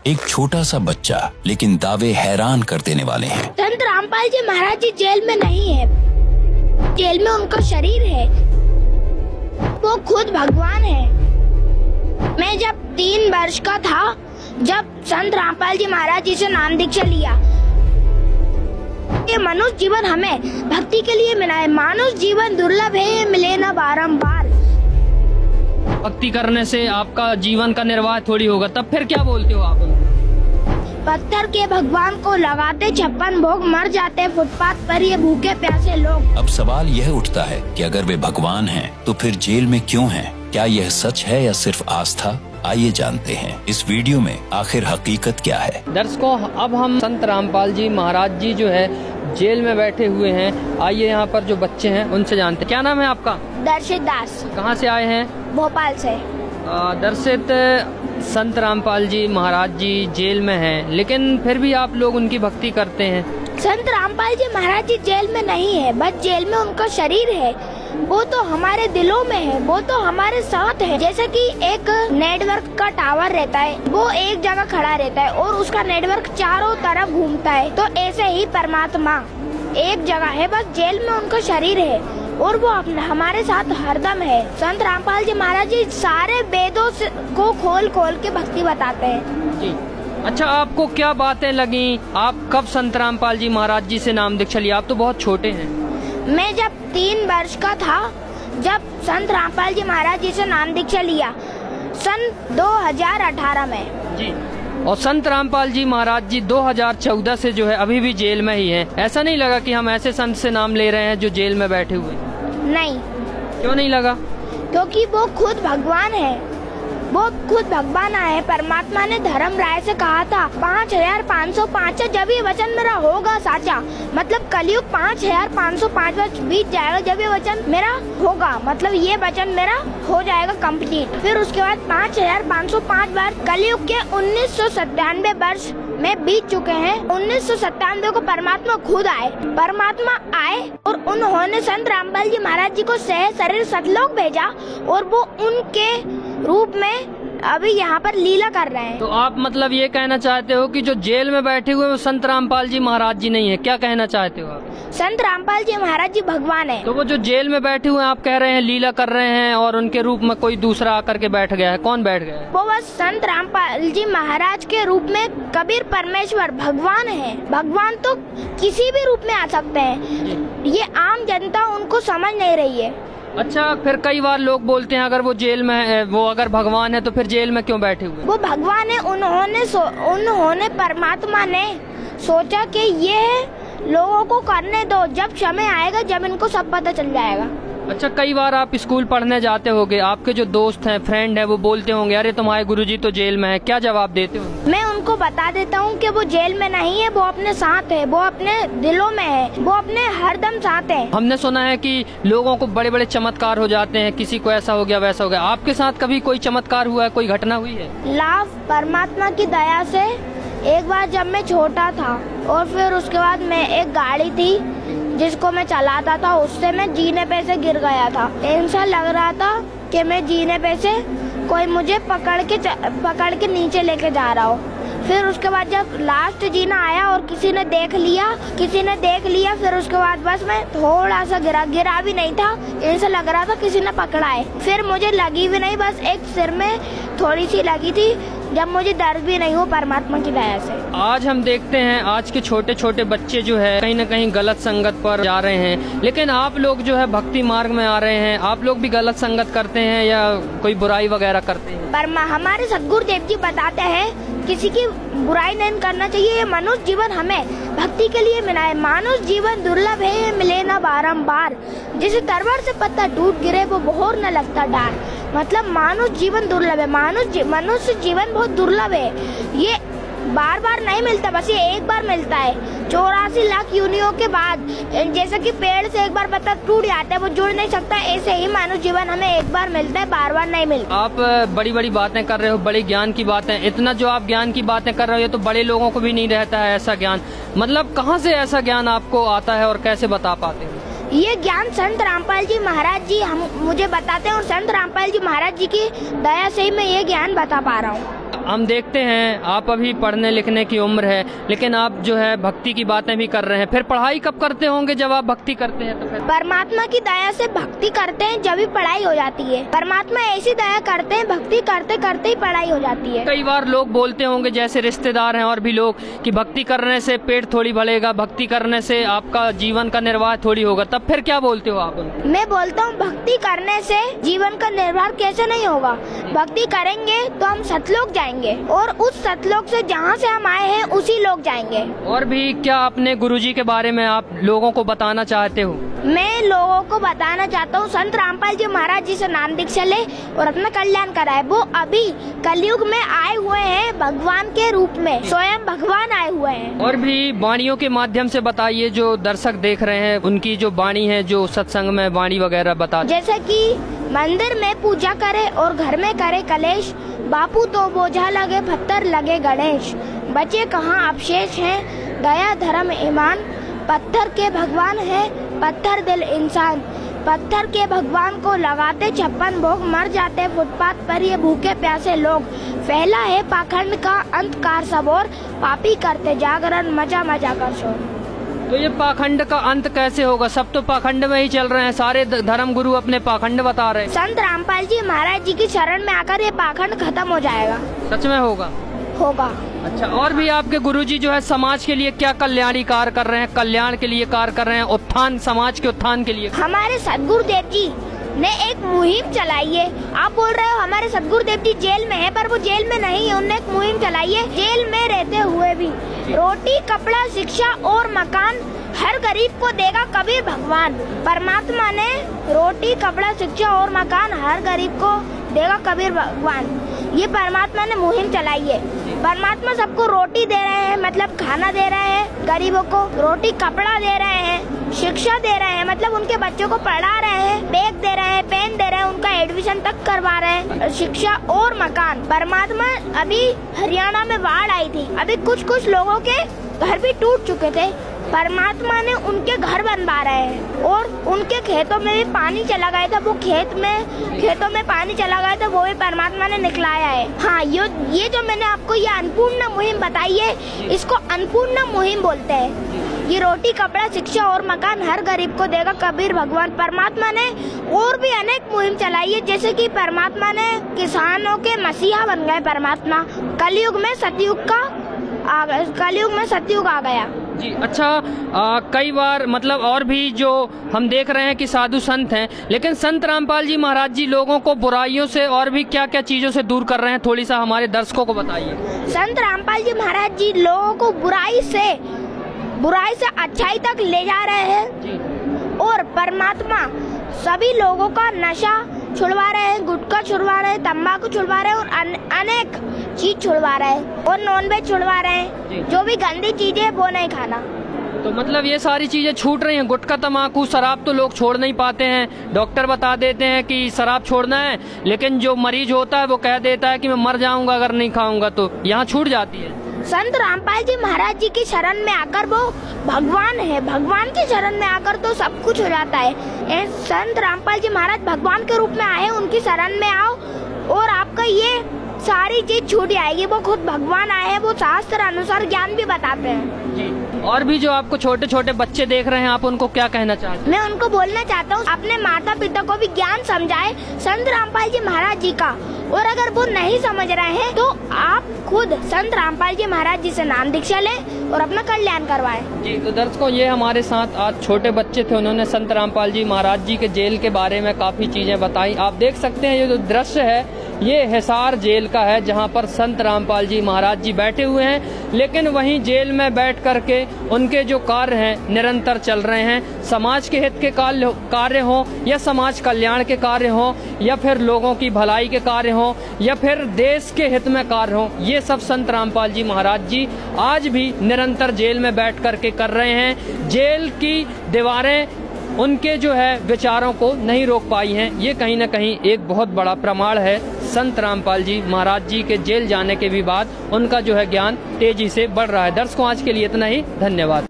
एक छोटा सा बच्चा, लेकिन दावे हैरान कर देने वाले हैं। संत रामपाल जी महाराज जी जेल में नहीं है, जेल में उनका शरीर है, वो खुद भगवान है। मैं जब 3 वर्ष का था, जब संत रामपाल जी महाराज जी से नाम दीक्षा लिया, ये मनुष्य जीवन हमें भक्ति के लिए मिला है। मानुष जीवन दुर्लभ है, ये मिले न बारंबार। भक्ति करने से आपका जीवन का निर्वाह थोड़ी होगा, तब फिर क्या बोलते हो आप? पत्थर के भगवान को लगाते 56 भोग, मर जाते फुटपाथ पर ये भूखे प्यासे लोग। अब सवाल यह उठता है कि अगर वे भगवान हैं, तो फिर जेल में क्यों हैं? क्या यह सच है या सिर्फ आस्था? आइए जानते हैं इस वीडियो में आखिर हकीकत क्या है। दर्शकों, अब हम संत रामपाल जी महाराज जी जो है जेल में बैठे हुए हैं। आइए यहाँ पर जो बच्चे हैं उनसे जानते हैं। क्या नाम है आपका? दर्शित दास। कहाँ से आए हैं? भोपाल से। दर्शित, संत रामपाल जी महाराज जी जेल में हैं, लेकिन फिर भी आप लोग उनकी भक्ति करते हैं। संत रामपाल जी महाराज जी जेल में नहीं है, बस जेल में उनका शरीर है। वो तो हमारे दिलों में है, वो तो हमारे साथ है। जैसे कि एक नेटवर्क का टावर रहता है, वो एक जगह खड़ा रहता है और उसका नेटवर्क चारों तरफ घूमता है, तो ऐसे ही परमात्मा एक जगह है, बस जेल में उनका शरीर है और वो हमारे साथ हरदम है। संत रामपाल जी महाराज जी सारे वेदों को खोल खोल के भक्ति बताते हैं जी। अच्छा, आपको क्या बातें लगी? आप कब संत रामपाल जी महाराज जी से नाम दीक्षा लिया? आप तो बहुत छोटे हैं। मैं जब 3 वर्ष का था, जब संत रामपाल जी महाराज जी से नाम दीक्षा लिया, सन 2018 में जी। और संत रामपाल जी महाराज जी 2014 से जो है अभी भी जेल में ही हैं। ऐसा नहीं लगा कि हम ऐसे संत से नाम ले रहे हैं जो जेल में बैठे हुए? नहीं। क्यों नहीं लगा? क्योंकि वो खुद भगवान है, वो खुद भगवान आए। परमात्मा ने धर्म राय से कहा था 5505, जब ये वचन मेरा होगा साचा, मतलब कलयुग 5505 वर्ष बीत जाएगा, जब ये वचन मेरा होगा, मतलब ये वचन मेरा हो जाएगा कंप्लीट। फिर उसके बाद 5505 बार कलयुग के 1997 वर्ष में बीत चुके हैं। 1997 को परमात्मा खुद आए, परमात्मा आए और उन्होंने संत रामपाल जी महाराज जी को सह शरीर सतलोक भेजा और वो उनके रूप में अभी यहाँ पर लीला कर रहे हैं। तो आप मतलब ये कहना चाहते हो कि जो जेल में बैठे हुए वो संत रामपाल जी महाराज जी नहीं है? क्या कहना चाहते हो आप? संत रामपाल जी महाराज जी भगवान है। तो वो जो जेल में बैठे हुए हैं, आप कह रहे हैं लीला कर रहे हैं और उनके रूप में कोई दूसरा आकर के बैठ गया है। कौन बैठ गया है? वो बस संत रामपाल जी महाराज के रूप में कबीर परमेश्वर भगवान है। भगवान तो किसी भी रूप में आ सकते हैं, ये आम जनता उनको समझ नहीं रही है। अच्छा, फिर कई बार लोग बोलते हैं अगर वो जेल में है, वो अगर भगवान है तो फिर जेल में क्यों बैठे हुए? वो भगवान है, उन्होंने परमात्मा ने सोचा कि ये लोगों को करने दो, जब समय आएगा जब इनको सब पता चल जाएगा। अच्छा, कई बार आप स्कूल पढ़ने जाते होंगे, आपके जो दोस्त हैं, फ्रेंड है, वो बोलते होंगे अरे तुम्हारे गुरुजी तो जेल में है, क्या जवाब देते हो? मैं उनको बता देता हूँ कि वो जेल में नहीं है, वो अपने साथ है, वो अपने दिलों में है, वो अपने हरदम साथ है। हमने सुना है कि लोगों को बड़े बड़े चमत्कार हो जाते हैं, किसी को ऐसा हो गया वैसा हो गया, आपके साथ कभी कोई चमत्कार हुआ है, कोई घटना हुई है? लाभ परमात्मा की दया से एक बार जब मैं छोटा था और फिर उसके बाद मैं एक गाड़ी थी जिसको मैं चलाता था, उससे मैं जीने पे से गिर गया था। ऐसा लग रहा था कि मैं जीने पे से कोई मुझे पकड़ के नीचे लेके जा रहा हो। फिर उसके बाद जब लास्ट जीना आया और किसी ने देख लिया, फिर उसके बाद बस मैं थोड़ा सा गिरा भी नहीं था, ऐसा लग रहा था किसी ने पकड़ा है। फिर मुझे लगी भी नहीं, बस एक सिर में थोड़ी सी लगी थी, जब मुझे दर्द भी नहीं हो, परमात्मा की दया से। आज हम देखते हैं आज के छोटे छोटे बच्चे जो है कहीं न कहीं गलत संगत पर जा रहे हैं, लेकिन आप लोग जो है भक्ति मार्ग में आ रहे हैं। आप लोग भी गलत संगत करते हैं या कोई बुराई वगैरह करते हैं? हमारे सदगुरुदेव जी बताते हैं किसी की बुराई नहीं करना चाहिए। ये मनुष्य जीवन हमें भक्ति के लिए मिला है। मानुष जीवन दुर्लभ है, मिले न बारंबार। जैसे तरवर से पत्ता टूट गिरे, वो बहोर न लगता डार। मतलब मानुष जीवन दुर्लभ है, मनुष्य जीवन बहुत दुर्लभ है। ये बार बार नहीं मिलता, बस ये एक बार मिलता है 84 लाख यूनियों के बाद। जैसे कि पेड़ से एक बार पत्ता टूट जाता है, वो जुड़ नहीं सकता, ऐसे ही मानव जीवन हमें एक बार मिलता है, बार बार नहीं मिलता। आप बड़ी बड़ी बातें कर रहे हो, बड़े ज्ञान की बातें, इतना जो आप ज्ञान की बातें कर रहे हो, ये तो बड़े लोगों को भी नहीं रहता है ऐसा ज्ञान। मतलब कहाँ से ऐसा ज्ञान आपको आता है और कैसे बता पाते हैं? ये ज्ञान संत रामपाल जी महाराज जी मुझे बताते हैं और संत रामपाल जी महाराज जी की दया से ही मैं ये ज्ञान बता पा रहा हूँ। हम देखते हैं आप अभी पढ़ने लिखने की उम्र है, लेकिन आप जो है भक्ति की बातें भी कर रहे हैं। फिर पढ़ाई कब करते होंगे जब आप भक्ति करते हैं? तो फिर परमात्मा की दया से भक्ति करते हैं जब भी पढ़ाई हो जाती है। परमात्मा ऐसी दया करते हैं, भक्ति करते करते ही पढ़ाई हो जाती है। कई बार लोग बोलते होंगे, जैसे रिश्तेदार हैं और भी लोग, कि भक्ति करने से पेट थोड़ी भरेगा, भक्ति करने से आपका जीवन का निर्वाह थोड़ी होगा। तब फिर क्या बोलते हो आप उनको? मैं बोलता हूँ भक्ति करने से जीवन का निर्वाह कैसे नहीं होगा। भक्ति करेंगे तो हम सतलोक जाएंगे और उस सतलोक से जहाँ से हम आए हैं उसी लोग जाएंगे। और भी क्या अपने गुरुजी के बारे में आप लोगों को बताना चाहते हो? मैं लोगों को बताना चाहता हूँ संत रामपाल जी महाराज जी से नाम दीक्षा ले और अपना कल्याण कराए। वो अभी कलयुग में आए हुए हैं भगवान के रूप में, स्वयं भगवान आए हुए हैं। और भी वाणियों के माध्यम से बताइए, जो दर्शक देख रहे हैं उनकी जो वाणी है, जो सत्संग में वाणी वगैरह बता। जैसे कि मंदिर में पूजा करे और घर में करे कलेश, बापू तो बोझा लगे पत्थर लगे गणेश, बचे कहाँ अवशेष हैं दया धर्म ईमान, पत्थर के भगवान है पत्थर दिल इंसान, पत्थर के भगवान को लगाते 56 भोग, मर जाते फुटपाथ पर ये भूखे प्यासे लोग, फैला है पाखंड का अंधकार सब और, पापी करते जागरण मचा मचा कर शोर। तो ये पाखंड का अंत कैसे होगा? सब तो पाखंड में ही चल रहे हैं, सारे धर्म गुरु अपने पाखंड बता रहे हैं। संत रामपाल जी महाराज जी की शरण में आकर ये पाखंड खत्म हो जाएगा। सच में होगा? होगा। अच्छा, और भी आपके गुरुजी जो है समाज के लिए क्या कल्याणी कार्य कर रहे हैं, कल्याण के लिए कार्य कर रहे हैं, उत्थान, समाज के उत्थान के लिए? हमारे सदगुरुदेव जी ने एक मुहिम चलाई है। आप बोल रहे हो हमारे सदगुरुदेव जी जेल में है, पर वो जेल में नहीं है। उन्होंने एक मुहिम चलाई है, जेल में रहते हुए भी रोटी कपड़ा शिक्षा और मकान हर गरीब को देगा कबीर भगवान। परमात्मा ने रोटी कपड़ा शिक्षा और मकान हर गरीब को देगा कबीर भगवान, ये परमात्मा ने मुहिम चलाई है। परमात्मा सबको रोटी दे रहे हैं, मतलब खाना दे रहे हैं, गरीबों को रोटी कपड़ा दे रहे हैं, शिक्षा दे रहे हैं, मतलब उनके बच्चों को पढ़ा रहे हैं, बैग दे रहे हैं, पेन दे रहे हैं, उनका एडमिशन तक करवा रहे हैं, शिक्षा और मकान। परमात्मा अभी हरियाणा में बाढ़ आई थी, अभी कुछ लोगों के घर भी टूट चुके थे। परमात्मा ने उनके घर बनवा रहे हैं और उनके खेतों में भी पानी चला गया था, वो खेतों में पानी चला गया था, वो भी परमात्मा ने निकलाया है। हाँ, ये जो मैंने आपको ये अन्नपूर्णा मुहिम बताई है, इसको अन्नपूर्णा मुहिम बोलते हैं। ये रोटी कपड़ा शिक्षा और मकान हर गरीब को देगा कबीर भगवान। परमात्मा ने और भी अनेक मुहिम चलाई है, जैसे कि परमात्मा ने किसानों के मसीहा बन गए परमात्मा। कलयुग में सतयुग आ गया जी। अच्छा, कई बार मतलब और भी जो हम देख रहे हैं कि साधु संत हैं, लेकिन संत रामपाल जी महाराज जी लोगों को बुराइयों से और भी क्या क्या चीजों से दूर कर रहे हैं, थोड़ी सा हमारे दर्शकों को बताइए। संत रामपाल जी महाराज जी लोगों को बुराई से अच्छाई तक ले जा रहे हैं जी। और परमात्मा सभी लोगों का नशा छुड़वा रहे हैं, गुटखा छुड़वा रहे हैं, तंबाकू छुड़वा रहे हैं और अनेक चीज छुड़वा रहे हैं और नॉनवेज छुड़वा रहे हैं। जो भी गंदी चीजें है वो नहीं खाना। तो मतलब ये सारी चीजें छूट रही हैं। गुटखा तंबाकू शराब तो लोग छोड़ नहीं पाते हैं, डॉक्टर बता देते हैं कि शराब छोड़ना है, लेकिन जो मरीज होता है वो कह देता है कि मैं मर जाऊंगा अगर नहीं खाऊंगा, तो यहाँ छूट जाती है। संत रामपाल जी महाराज जी की शरण में आकर वो भगवान है, भगवान की शरण में आकर तो सब कुछ हो जाता है। संत रामपाल जी महाराज भगवान के रूप में आए, उनकी शरण में आओ और आपका ये सारी चीज छूट जाएगी। वो खुद भगवान आए हैं, वो शास्त्र अनुसार ज्ञान भी बताते हैं जी। और भी जो आपको छोटे छोटे बच्चे देख रहे हैं, आप उनको क्या कहना चाहते हैं? मैं उनको बोलना चाहता हूँ अपने माता पिता को भी ज्ञान समझाए संत रामपाल जी महाराज जी का, और अगर वो नहीं समझ रहे हैं तो आप खुद संत रामपाल जी महाराज जी से नाम दीक्षा लें और अपना कल्याण करवाएं। जी। तो दर्शकों, ये हमारे साथ आज छोटे बच्चे थे, उन्होंने संत रामपाल जी महाराज जी के जेल के बारे में काफी चीजें बताई। आप देख सकते हैं ये जो दृश्य है ये हिसार जेल का है, जहां पर संत रामपाल जी महाराज जी बैठे हुए हैं, लेकिन वहीं जेल में बैठ करके उनके जो कार्य हैं निरंतर चल रहे हैं। समाज के हित के कार्य हों या समाज कल्याण के कार्य हों या फिर लोगों की भलाई के कार्य हों या फिर देश के हित में कार्य हों, ये सब संत रामपाल जी महाराज जी आज भी निरंतर जेल में बैठ करके कर रहे हैं। जेल की दीवारें उनके जो है विचारों को नहीं रोक पाई हैं। ये कहीं ना कहीं एक बहुत बड़ा प्रमाण है। संत रामपाल जी महाराज जी के जेल जाने के भी बाद उनका जो है ज्ञान तेजी से बढ़ रहा है। दर्शकों, आज के लिए इतना ही, धन्यवाद।